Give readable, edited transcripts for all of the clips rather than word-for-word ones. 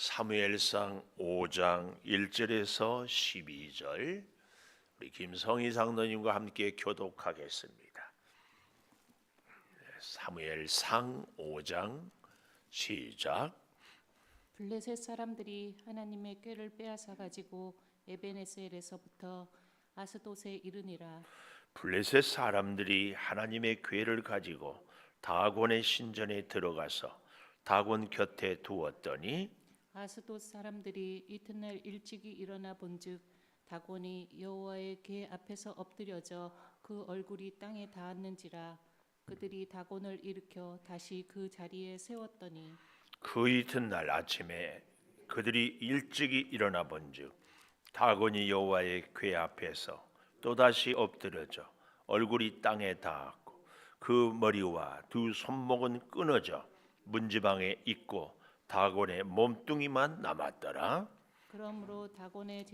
사무엘상 5장 1절에서 12절 우리 김성희 장로님과 함께 교독하겠습니다. 사무엘상 5장 시작. 블레셋 사람들이 하나님의 궤를 빼앗아 가지고 에베네셀에서부터 아스돗에 이르니라. 블레셋 사람들이 하나님의 궤를 가지고 다곤의 신전에 들어가서 다곤 곁에 두었더니 아스돗 사람들이 이튿날 일찍이 일어나 본즉 다곤이 여호와의 궤 앞에서 엎드려져 그 얼굴이 땅에 닿았는지라. 그들이 다곤을 일으켜 다시 그 자리에 세웠더니 그 이튿날 아침에 그들이 일찍이 일어나 본즉 다곤이 여호와의 궤 앞에서 또다시 엎드려져 얼굴이 땅에 닿았고 그 머리와 두 손목은 끊어져 문지방에 있고 다곤의 몸뚱이만 남았더라. 그러므로 다곤의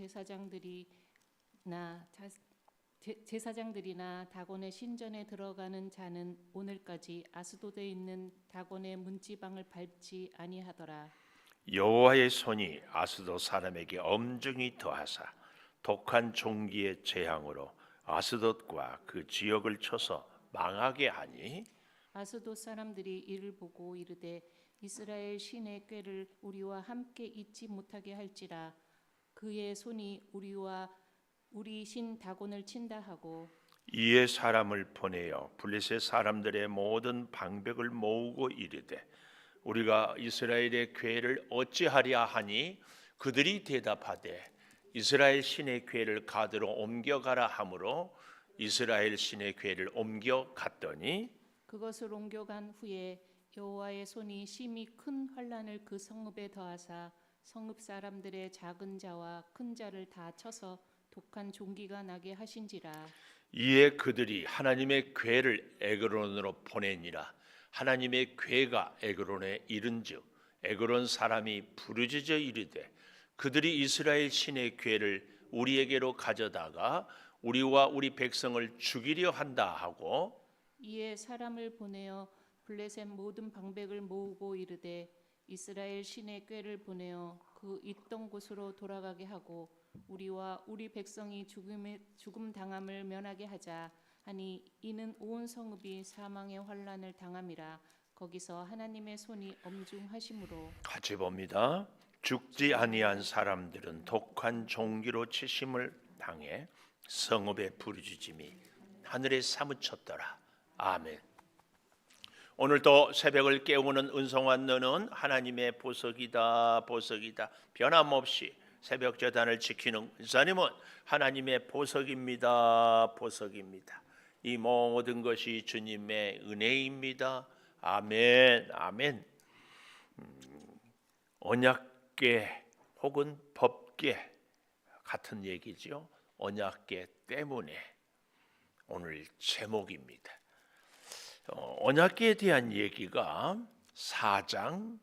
제사장들이나 다곤의 신전에 들어가는 자는 오늘까지 아스돗에 있는 다곤의 문지방을 밟지 아니하더라. 여호와의 손이 아스돗 사람에게 엄중히 더하사 독한 종기의 재앙으로 아스돗과 그 지역을 쳐서 망하게 하니 아스돗 사람들이 이를 보고 이르되 이스라엘 신의 궤를 우리와 함께 잊지 못하게 할지라. 그의 손이 우리와 우리 신 다곤을 친다 하고 이에 사람을 보내어 블레셋 사람들의 모든 방백을 모으고 이르되 우리가 이스라엘의 궤를 어찌하랴 하니 그들이 대답하되 이스라엘 신의 궤를 가드로 옮겨가라 하므로 이스라엘 신의 궤를 옮겨갔더니 그것을 옮겨간 후에 여호와의 손이 심히 큰 환난을 그 성읍에 더하사 성읍 사람들의 작은 자와 큰 자를 다 쳐서 독한 종기가 나게 하신지라. 이에 그들이 하나님의 궤를 에그론으로 보내니라. 하나님의 궤가 에그론에 이른즉 에그론 사람이 부르짖어 이르되 그들이 이스라엘 신의 궤를 우리에게로 가져다가 우리와 우리 백성을 죽이려 한다 하고 이에 사람을 보내어 블레셋 모든 방백을 모으고 이르되 이스라엘 신의 궤를 보내어 그 있던 곳으로 돌아가게 하고 우리와 우리 백성이 죽음 당함을 면하게 하자 하니 이는 온 성읍이 사망의 환난을 당함이라. 거기서 하나님의 손이 엄중하심으로 같이 봅니다. 죽지 아니한 사람들은 독한 종기로 치심을 당해 성읍의 부르짖음이 하늘에 사무쳤더라. 아멘. 오늘도 새벽을 깨우는 은성한 너는 하나님의 보석이다 보석이다. 변함없이 새벽 제단을 지키는 은사님은 하나님의 보석입니다 보석입니다. 이 모든 것이 주님의 은혜입니다. 아멘 아멘. 언약궤 혹은 법궤 같은 얘기죠. 언약궤 때문에 오늘 제목입니다. 언약궤에 대한 얘기가 4장,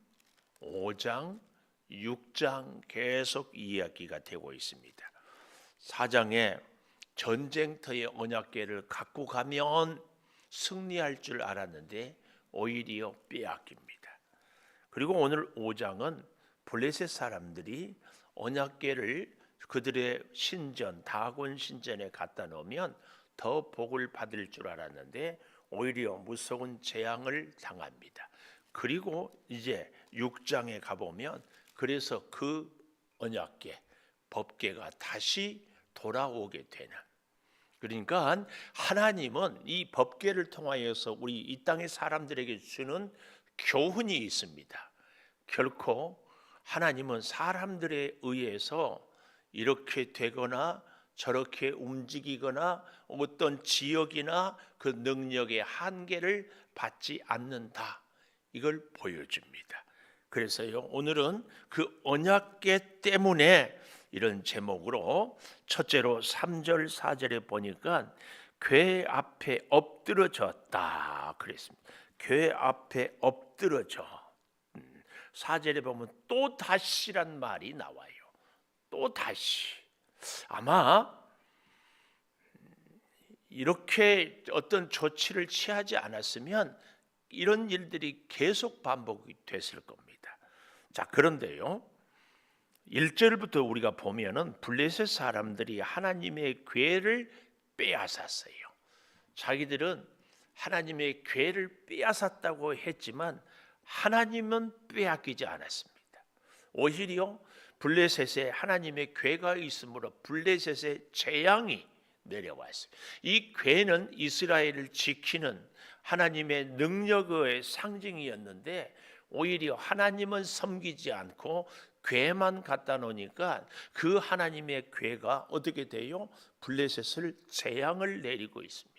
5장, 6장 계속 이야기가 되고 있습니다. 4장에 전쟁터의 언약궤를 갖고 가면 승리할 줄 알았는데 오히려 빼앗깁니다. 그리고 오늘 5장은 블레셋 사람들이 언약궤를 그들의 신전, 다곤 신전에 갖다 놓으면 더 복을 받을 줄 알았는데 오히려 무서운 재앙을 당합니다. 그리고 이제 6장에 가보면 그래서 그 언약궤, 법궤가 다시 돌아오게 되는. 그러니까 하나님은 이 법궤를 통하여서 우리 이 땅의 사람들에게 주는 교훈이 있습니다. 결코 하나님은 사람들에 의해서 이렇게 되거나 저렇게 움직이거나 어떤 지역이나 그 능력의 한계를 받지 않는다. 이걸 보여줍니다. 그래서요 오늘은 그 언약궤 때문에 이런 제목으로 첫째로 3절 4절에 보니까 궤 앞에 엎드러졌다 그랬습니다. 궤 앞에 엎드러져. 4절에 보면 또 다시란 말이 나와요. 또 다시. 아마 이렇게 어떤 조치를 취하지 않았으면 이런 일들이 계속 반복이 됐을 겁니다. 자, 그런데요. 1절부터 우리가 보면은 블레셋 사람들이 하나님의 궤를 빼앗았어요. 자기들은 하나님의 궤를 빼앗았다고 했지만 하나님은 빼앗기지 않았습니다. 오히려 블레셋에 하나님의 궤가 있으므로 블레셋의 재앙이 내려왔어요. 이 궤는 이스라엘을 지키는 하나님의 능력의 상징이었는데 오히려 하나님은 섬기지 않고 궤만 갖다 놓으니까 그 하나님의 궤가 어떻게 돼요? 블레셋을 재앙을 내리고 있습니다.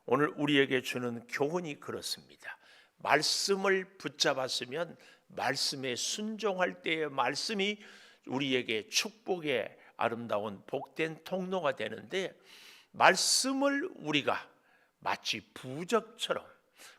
오늘 우리에게 주는 교훈이 그렇습니다. 말씀을 붙잡았으면 말씀에 순종할 때의 말씀이 우리에게 축복의 아름다운 복된 통로가 되는데 말씀을 우리가 마치 부적처럼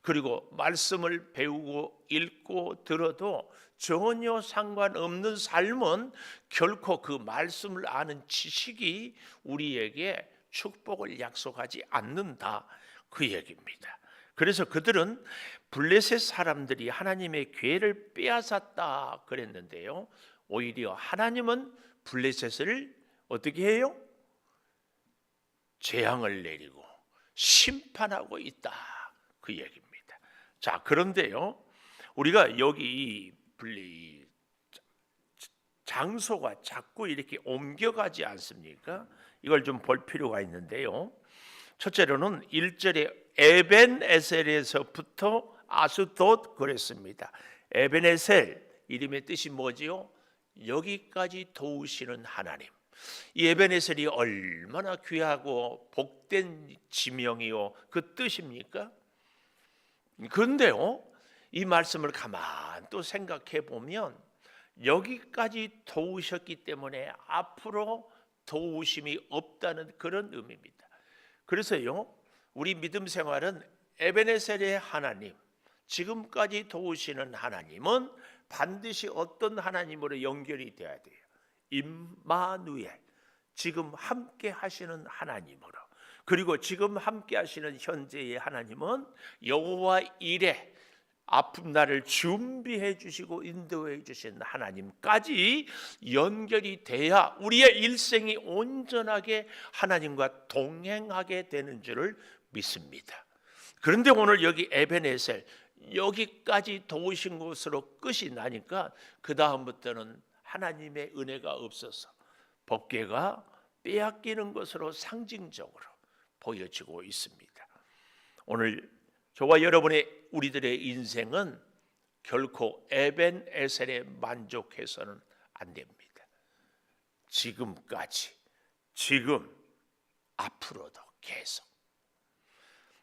그리고 말씀을 배우고 읽고 들어도 전혀 상관없는 삶은 결코 그 말씀을 아는 지식이 우리에게 축복을 약속하지 않는다 그 얘기입니다. 그래서 그들은 블레셋 사람들이 하나님의 궤를 빼앗았다 그랬는데요. 오히려 하나님은 블레셋을 어떻게 해요? 재앙을 내리고 심판하고 있다 그 얘기입니다. 자, 그런데요, 우리가 여기 장소가 자꾸 이렇게 옮겨가지 않습니까? 이걸 좀 볼 필요가 있는데요. 첫째로는 1절에 에벤에셀에서부터 아스돗 그랬습니다. 에벤에셀 이름의 뜻이 뭐지요? 여기까지 도우시는 하나님. 이 에벤에셀이 얼마나 귀하고 복된 지명이요 그 뜻입니까? 그런데요, 이 말씀을 가만 또 생각해 보면 여기까지 도우셨기 때문에 앞으로 도우심이 없다는 그런 의미입니다. 그래서요, 우리 믿음 생활은 에베네셀의 하나님, 지금까지 도우시는 하나님은 반드시 어떤 하나님으로 연결이 돼야 돼요. 임마누엘, 지금 함께 하시는 하나님으로. 그리고 지금 함께 하시는 현재의 하나님은 여호와 이레, 아픈 날을 준비해 주시고 인도해 주신 하나님까지 연결이 돼야 우리의 일생이 온전하게 하나님과 동행하게 되는 줄을 믿습니다. 그런데 오늘 여기 에베네셀 여기까지 도우신 것으로 끝이 나니까 그 다음부터는 하나님의 은혜가 없어서 법궤가 빼앗기는 것으로 상징적으로 보여지고 있습니다. 오늘 저와 여러분의 우리들의 인생은 결코 에벤에셀에 만족해서는 안 됩니다. 지금까지, 지금, 앞으로도 계속.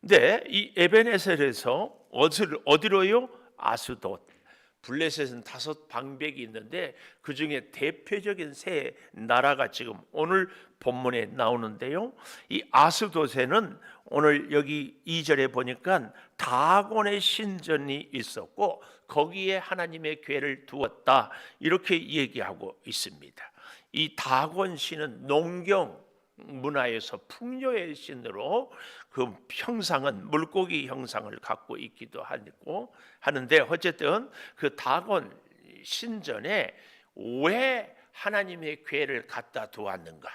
근데 이 에벤에셀에서 어디로요? 아스돗. 블레셋은 5 방백이 있는데 그 중에 대표적인 세 나라가 지금 오늘 본문에 나오는데요. 이 아스돗에는 오늘 여기 2절에 보니까 다곤의 신전이 있었고 거기에 하나님의 궤를 두었다 이렇게 얘기하고 있습니다. 이 다곤 신은 농경 문화에서 풍요의 신으로 그 형상은 물고기 형상을 갖고 있기도 하고 하는데 어쨌든 그 다곤 신전에 왜 하나님의 궤를 갖다 두었는가?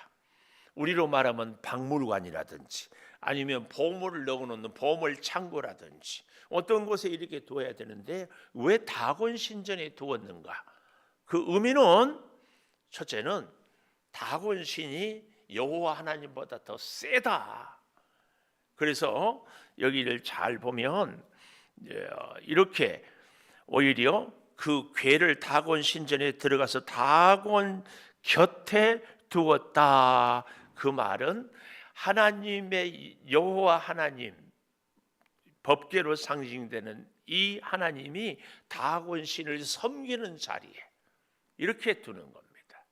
우리로 말하면 박물관이라든지 아니면 보물을 넣어놓는 보물 창고라든지 어떤 곳에 이렇게 두어야 되는데 왜 다곤 신전에 두었는가? 그 의미는 첫째는 다곤 신이 여호와 하나님보다 더 세다. 그래서 여기를 잘 보면 이렇게 오히려 그 궤를 다곤 신전에 들어가서 다곤 곁에 두었다. 그 말은 하나님의 여호와 하나님 법궤로 상징되는 이 하나님이 다곤 신을 섬기는 자리에 이렇게 두는 겁니다.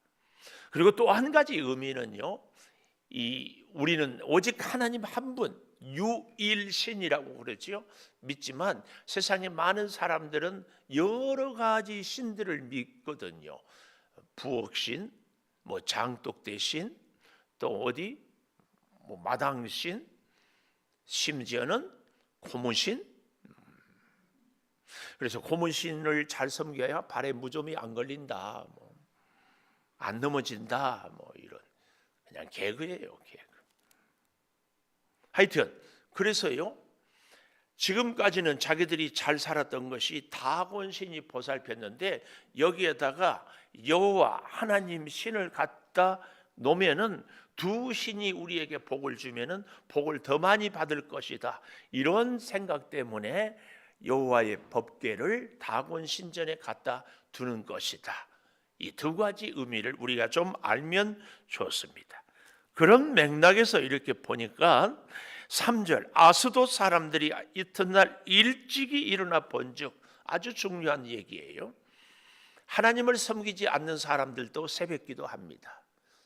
그리고 또 한 가지 의미는요. 우리는 오직 하나님 한 분 유일신이라고 그러지요. 믿지만 세상에 많은 사람들은 여러 가지 신들을 믿거든요. 부엌신, 장독대신, 또 마당신, 심지어는 고문신. 그래서 고문신을 잘 섬겨야 발에 무좀이 안 걸린다. 안 넘어진다. 뭐 이런 그냥 개그예요, 개그. 하여튼 그래서요. 지금까지는 자기들이 잘 살았던 것이 다곤 신이 보살폈는데 여기에다가 여호와 하나님 신을 갖다 놓으면은 두 신이 우리에게 복을 주면은 복을 더 많이 받을 것이다. 이런 생각 때문에 여호와의 법궤를 다곤 신전에 갖다 두는 것이다. 이 두 가지 의미를 우리가 좀 알면 좋습니다. 그런 맥락에서 이렇게 보니까 3절 아스돗 사람들이 이튿날 일찍이 일어나 본즉 아주 중요한 얘기예요. 하나님을 섬기지 않는 사람들도 새벽기도 합니다.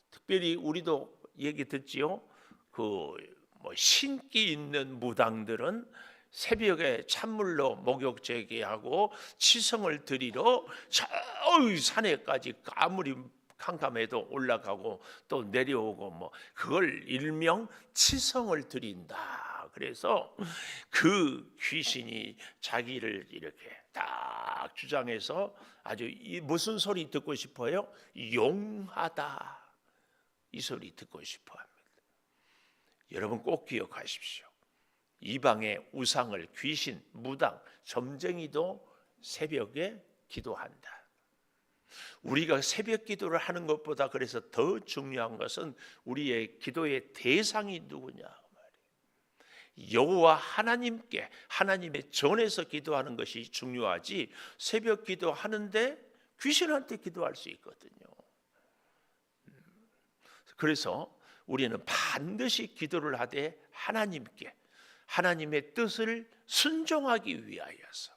특별히 우리도 얘기 듣지요. 신기 있는 무당들은 새벽에 찬물로 목욕 제기하고 치성을 드리러 저 산에까지 아무리 캄캄해도 올라가고 또 내려오고 뭐 그걸 일명 치성을 드린다. 그래서 그 귀신이 자기를 이렇게 딱 주장해서 아주 무슨 소리 듣고 싶어요? 용하다. 이 소리 듣고 싶어 합니다. 여러분 꼭 기억하십시오. 이방의 우상을 귀신, 무당, 점쟁이도 새벽에 기도한다. 우리가 새벽 기도를 하는 것보다 그래서 더 중요한 것은 우리의 기도의 대상이 누구냐 말이에요. 여호와 하나님께 하나님의 전에서 기도하는 것이 중요하지 새벽 기도하는데 귀신한테 기도할 수 있거든요. 그래서 우리는 반드시 기도를 하되 하나님께 하나님의 뜻을 순종하기 위하여서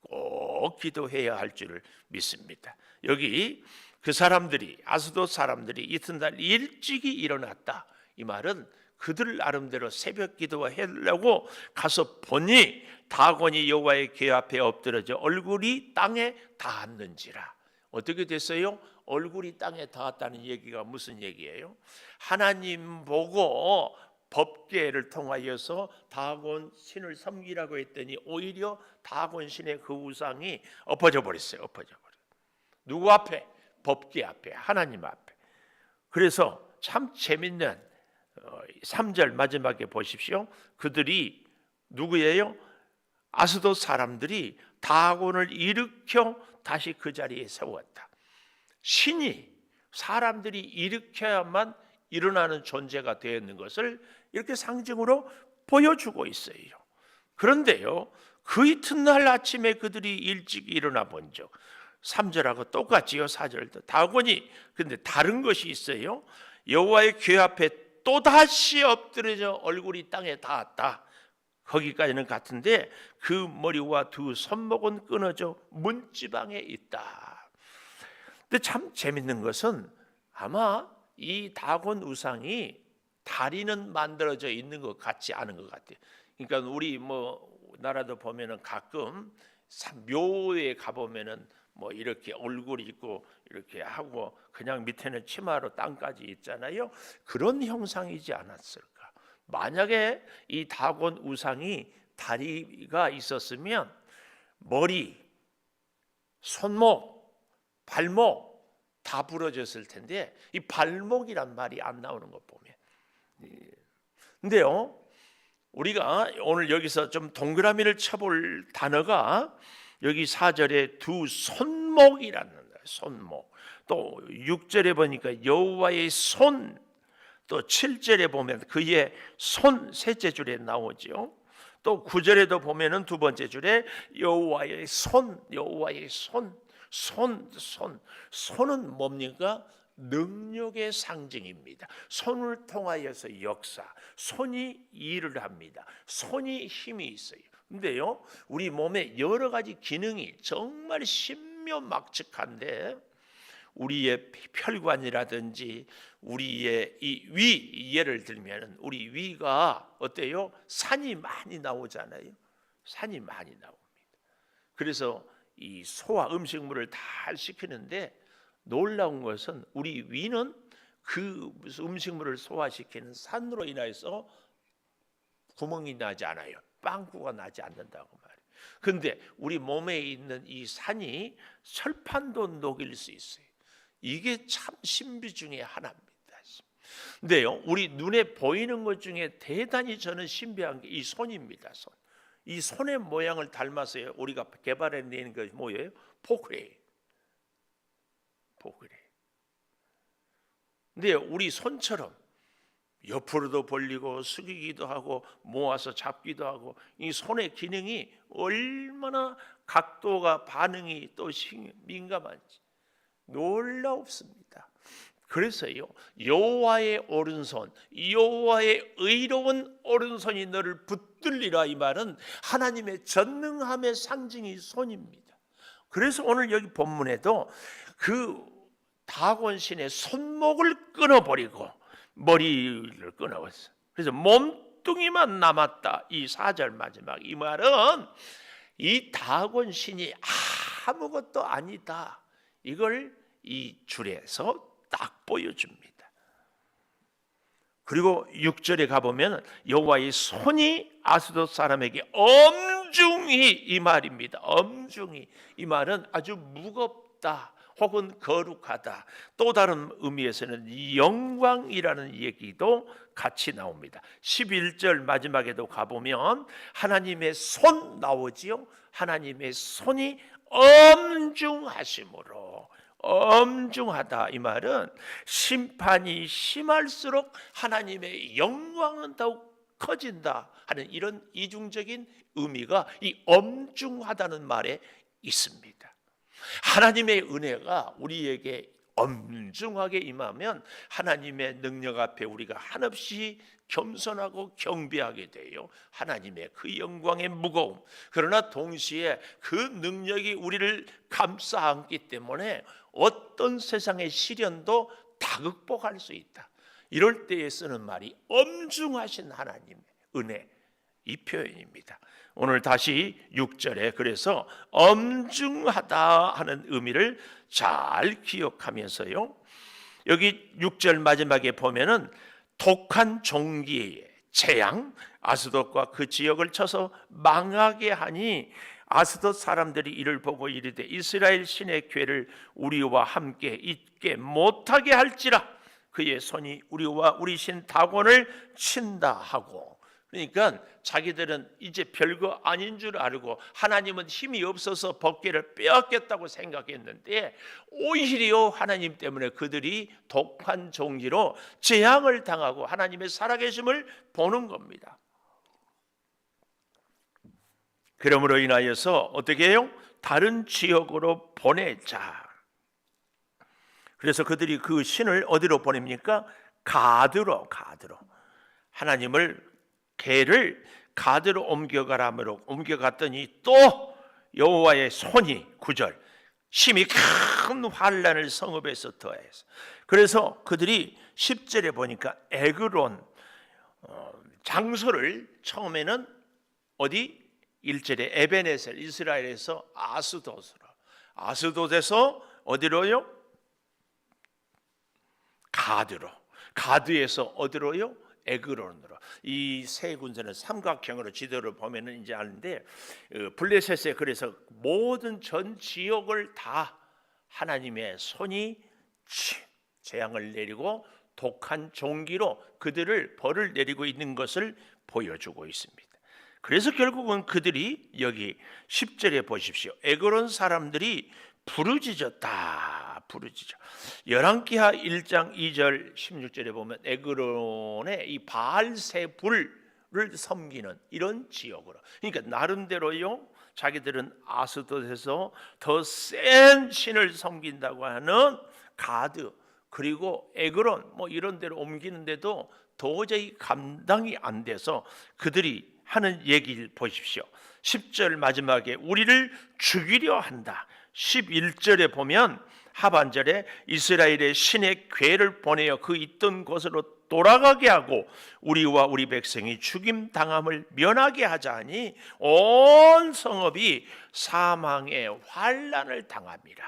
꼭 기도해야 할 줄을 믿습니다. 여기 그 사람들이 아스돗 사람들이 이튿날 일찍이 일어났다. 이 말은 그들 나름대로 새벽 기도하려고 가서 보니 다곤이 여호와의 궤 앞에 엎드러져 얼굴이 땅에 닿았는지라. 어떻게 됐어요? 얼굴이 땅에 닿았다는 얘기가 무슨 얘기예요? 하나님 보고 법궤를 통하여서 다곤 신을 섬기라고 했더니 오히려 다곤 신의 그 우상이 엎어져 버렸어요. 엎어져 버려. 누구 앞에? 법궤 앞에, 하나님 앞에. 그래서 참 재밌는 3절 마지막에 보십시오. 그들이 누구예요? 아스돗 사람들이 다곤을 일으켜 다시 그 자리에 세웠다. 신이 사람들이 일으켜야만 일어나는 존재가 되었는 것을 이렇게 상징으로 보여주고 있어요. 그런데요, 그 이튿날 아침에 그들이 일찍 일어나 본즉 3절하고 똑같지요. 4절도 다곤이 근데 다른 것이 있어요. 여호와의 궤 앞에 또다시 엎드려져 얼굴이 땅에 닿았다. 거기까지는 같은데 그 머리와 두 손목은 끊어져 문지방에 있다. 근데 참 재밌는 것은 아마 이 다곤 우상이 다리는 만들어져 있는 것 같지 않은 것 같아요. 그러니까 우리 나라도 보면은 가끔 묘에 가보면은 이렇게 얼굴 있고 이렇게 하고 그냥 밑에는 치마로 땅까지 있잖아요. 그런 형상이지 않았을까? 만약에 이 다곤 우상이 다리가 있었으면 머리, 손목, 발목 다 부러졌을 텐데 이 발목이란 말이 안 나오는 것 보면. 근데요, 우리가 오늘 여기서 좀 동그라미를 쳐볼 단어가 여기 4절에 두 손목이라는 손목, 또 6절에 보니까 여호와의 손, 또 7절에 보면 그의 손 셋째 줄에 나오죠. 또 9절에도 보면은 두 번째 줄에 여호와의 손, 여호와의 손은 뭡니까? 능력의 상징입니다. 손을 통하여서 역사, 손이 일을 합니다. 손이 힘이 있어요. 근데요, 우리 몸에 여러 가지 기능이 정말 신묘막측한데 우리의 혈관이라든지 우리의 이 위, 예를 들면 우리 위가 어때요? 산이 많이 나오잖아요. 산이 많이 나옵니다. 그래서 이 소화 음식물을 다 시키는데 놀라운 것은 우리 위는 그 음식물을 소화시키는 산으로 인해서 구멍이 나지 않아요. 빵꾸가 나지 않는다고 말이에요. 그런데 우리 몸에 있는 이 산이 철판도 녹일 수 있어요. 이게 참 신비 중에 하나입니다. 근데요, 우리 눈에 보이는 것 중에 대단히 저는 신비한 게 이 손입니다. 손. 이 손의 모양을 닮아서요, 우리가 개발해낸 게 뭐예요? 포크레인. 포크레인. 근데 우리 손처럼 옆으로도 벌리고 숙이기도 하고 모아서 잡기도 하고, 이 손의 기능이 얼마나 각도가 반응이 또 민감한지 놀랍습니다. 그래서요, 여호와의 오른손, 여호와의 의로운 오른손이 너를 붙들리라, 이 말은 하나님의 전능함의 상징이 손입니다. 그래서 오늘 여기 본문에도 그 다곤 신의 손목을 끊어버리고 머리를 끊어버렸어. 그래서 몸뚱이만 남았다. 이 4절 마지막, 이 말은 이 다곤 신이 아무것도 아니다, 이걸 이 줄에서 딱 보여줍니다. 그리고 6절에 가보면 여호와의 손이 아스돗 사람에게 엄중히, 이 말입니다. 엄중히, 이 말은 아주 무겁다 혹은 거룩하다, 또 다른 의미에서는 영광이라는 얘기도 같이 나옵니다. 11절 마지막에도 가보면 하나님의 손 나오지요. 하나님의 손이 엄중하심으로, 엄중하다, 이 말은 심판이 심할수록 하나님의 영광은 더욱 커진다 하는 이런 이중적인 의미가 이 엄중하다는 말에 있습니다. 하나님의 은혜가 우리에게 엄중하게 임하면 하나님의 능력 앞에 우리가 한없이 겸손하고 경배하게 돼요. 하나님의 그 영광의 무거움, 그러나 동시에 그 능력이 우리를 감싸 안기 때문에 어떤 세상의 시련도 다 극복할 수 있다. 이럴 때에 쓰는 말이 엄중하신 하나님의 은혜, 이 표현입니다. 오늘 다시 6절에 그래서 엄중하다 하는 의미를 잘 기억하면서요, 여기 6절 마지막에 보면은 독한 종기의 재앙, 아스돗과 그 지역을 쳐서 망하게 하니 아스돗 사람들이 이를 보고 이르되 이스라엘 신의 괴를 우리와 함께 있게 못하게 할지라 그의 손이 우리와 우리 신 다곤을 친다 하고, 그러니까 자기들은 이제 별거 아닌 줄 알고 하나님은 힘이 없어서 법궤를 빼앗겠다고 생각했는데 오히려 하나님 때문에 그들이 독한 종기로 재앙을 당하고 하나님의 살아계심을 보는 겁니다. 그러므로 인하여서 어떻게 해요? 다른 지역으로 보내자. 그래서 그들이 그 신을 어디로 보냅니까? 가드로. 하나님을, 개를 가드로 옮겨가라므로 옮겨갔더니 또 여호와의 손이, 9절, 심히 큰 환란을 성읍에서 더해서, 그래서 그들이 10절에 보니까 에그론 장소를 처음에는 어디? 1절에 에베네셀, 이스라엘에서 아스돗에서 어디로요? 가드에서 어디로요? 에그론으로. 이 세 군대는 삼각형으로 지도를 보면은 이제 아는데, 블레셋에 그래서 모든 전 지역을 다 하나님의 손이 재앙을 내리고 독한 종기로 그들을 벌을 내리고 있는 것을 보여주고 있습니다. 그래서 결국은 그들이 여기 10절에 보십시오. 에그론 사람들이 부르짖었다. 열왕기하 1장 2절 16절에 보면 에그론의 이 바알세불을 섬기는 이런 지역으로, 그러니까 나름대로요, 자기들은 아스돗에서 더 센 신을 섬긴다고 하는 가드, 그리고 에그론 뭐 이런 데로 옮기는데도 도저히 감당이 안 돼서 그들이 하는 얘기를 보십시오. 10절 마지막에 우리를 죽이려 한다. 11절에 보면 하반절에 이스라엘의 신의 괴를 보내어 그 있던 곳으로 돌아가게 하고 우리와 우리 백성이 죽임 당함을 면하게 하자 하니 온 성읍이 사망의 환란을 당합니다.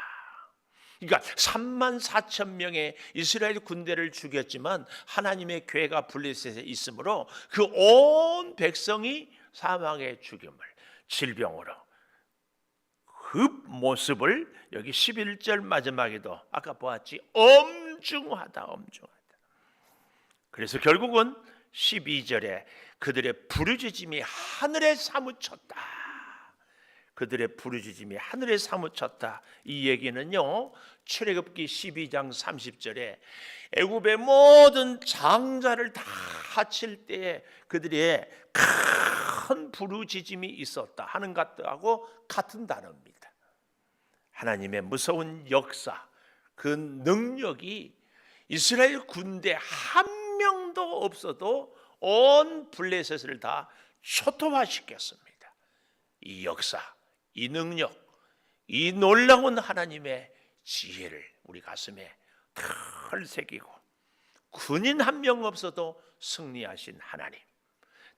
그러니까 34,000명의 이스라엘 군대를 죽였지만 하나님의 괴가 블레셋에 있으므로 그 온 백성이 사망의 죽임을, 질병으로, 그 모습을 여기 11절 마지막에도 아까 보았지, 엄중하다. 그래서 결국은 12절에 그들의 부르짖음이 하늘에 사무쳤다. 그들의 부르짖음이 하늘에 사무쳤다. 이 얘기는요, 출애굽기 12장 30절에 애굽의 모든 장자를 다 해칠 때에 그들의 큰 부르짖음이 있었다 하는 것하고 같은 단어입니다. 하나님의 무서운 역사, 그 능력이 이스라엘 군대 한 명도 없어도 온 블레셋을 다 초토화시켰습니다. 이 역사, 이 능력, 이 놀라운 하나님의 지혜를 우리 가슴에 털 새기고, 군인 한 명 없어도 승리하신 하나님,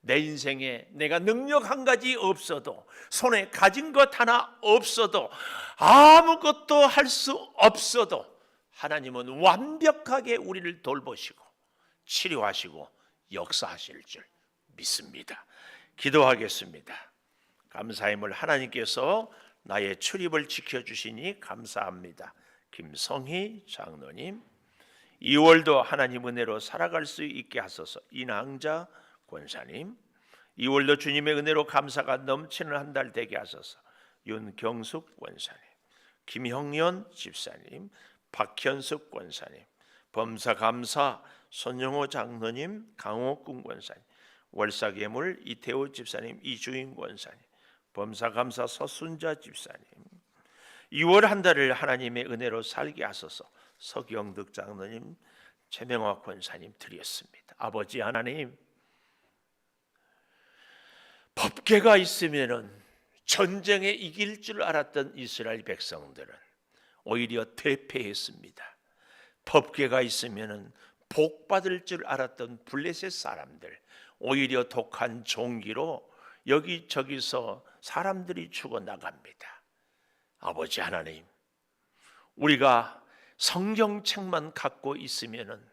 내 인생에 내가 능력 한 가지 없어도, 손에 가진 것 하나 없어도, 아무것도 할 수 없어도 하나님은 완벽하게 우리를 돌보시고 치료하시고 역사하실 줄 믿습니다. 기도하겠습니다. 감사함을 하나님께서 나의 출입을 지켜주시니 감사합니다. 김성희 장로님, 2월도 하나님 은혜로 살아갈 수 있게 하소서. 이낭자 권사님, 2월도 주님의 은혜로 감사가 넘치는 한 달 되게 하소서. 윤경숙 권사님, 김형연 집사님, 박현숙 권사님, 범사감사 손영호 장로님, 강옥군 권사님, 월사괴물 이태호 집사님, 이주인 권사님, 범사감사 서순자 집사님, 2월 한 달을 하나님의 은혜로 살게 하소서. 서경득 장로님, 최명화 권사님 드렸습니다. 아버지 하나님, 법궤가 있으면은 전쟁에 이길 줄 알았던 이스라엘 백성들은 오히려 퇴폐했습니다. 법궤가 있으면은 복 받을 줄 알았던 블레셋 사람들 오히려 독한 종기로 여기저기서 사람들이 죽어 나갑니다. 아버지 하나님, 우리가 성경책만 갖고 있으면은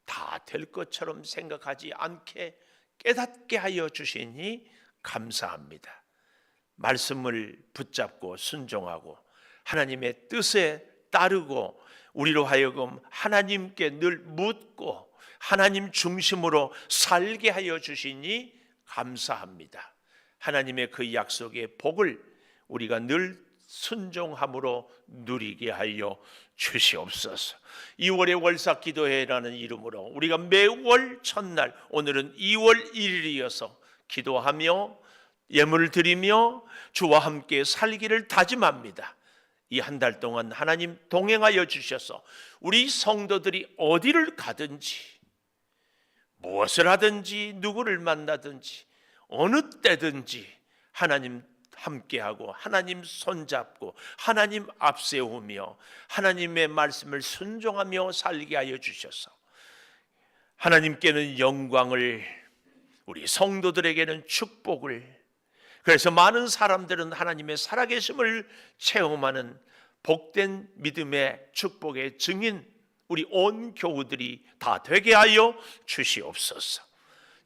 다 될 것처럼 생각하지 않게 깨닫게 하여 주시니 감사합니다. 말씀을 붙잡고 순종하고 하나님의 뜻에 따르고 우리로 하여금 하나님께 늘 묻고 하나님 중심으로 살게 하여 주시니 감사합니다. 하나님의 그 약속의 복을 우리가 늘 순종함으로 누리게 하여 주시옵소서. 2월의 월삭 기도회라는 이름으로 우리가 매월 첫날, 오늘은 2월 1일이어서 기도하며 예물을 드리며 주와 함께 살기를 다짐합니다. 이 한 달 동안 하나님 동행하여 주셔서 우리 성도들이 어디를 가든지, 무엇을 하든지, 누구를 만나든지, 어느 때든지 하나님 함께하고 하나님 손잡고 하나님 앞세우며 하나님의 말씀을 순종하며 살게 하여 주셔서 하나님께는 영광을, 우리 성도들에게는 축복을, 그래서 많은 사람들은 하나님의 살아계심을 체험하는 복된 믿음의 축복의 증인, 우리 온 교우들이 다 되게 하여 주시옵소서.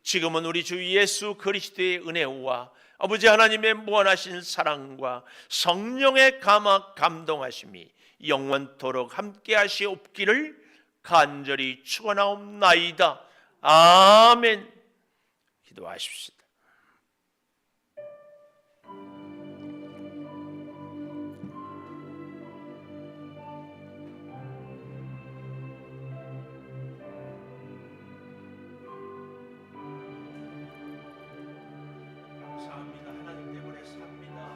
지금은 우리 주 예수 그리스도의 은혜와 아버지 하나님의 무한하신 사랑과 성령의 감동하심이 영원토록 함께 하시옵기를 간절히 축원하옵나이다. 아멘. 기도하십시오.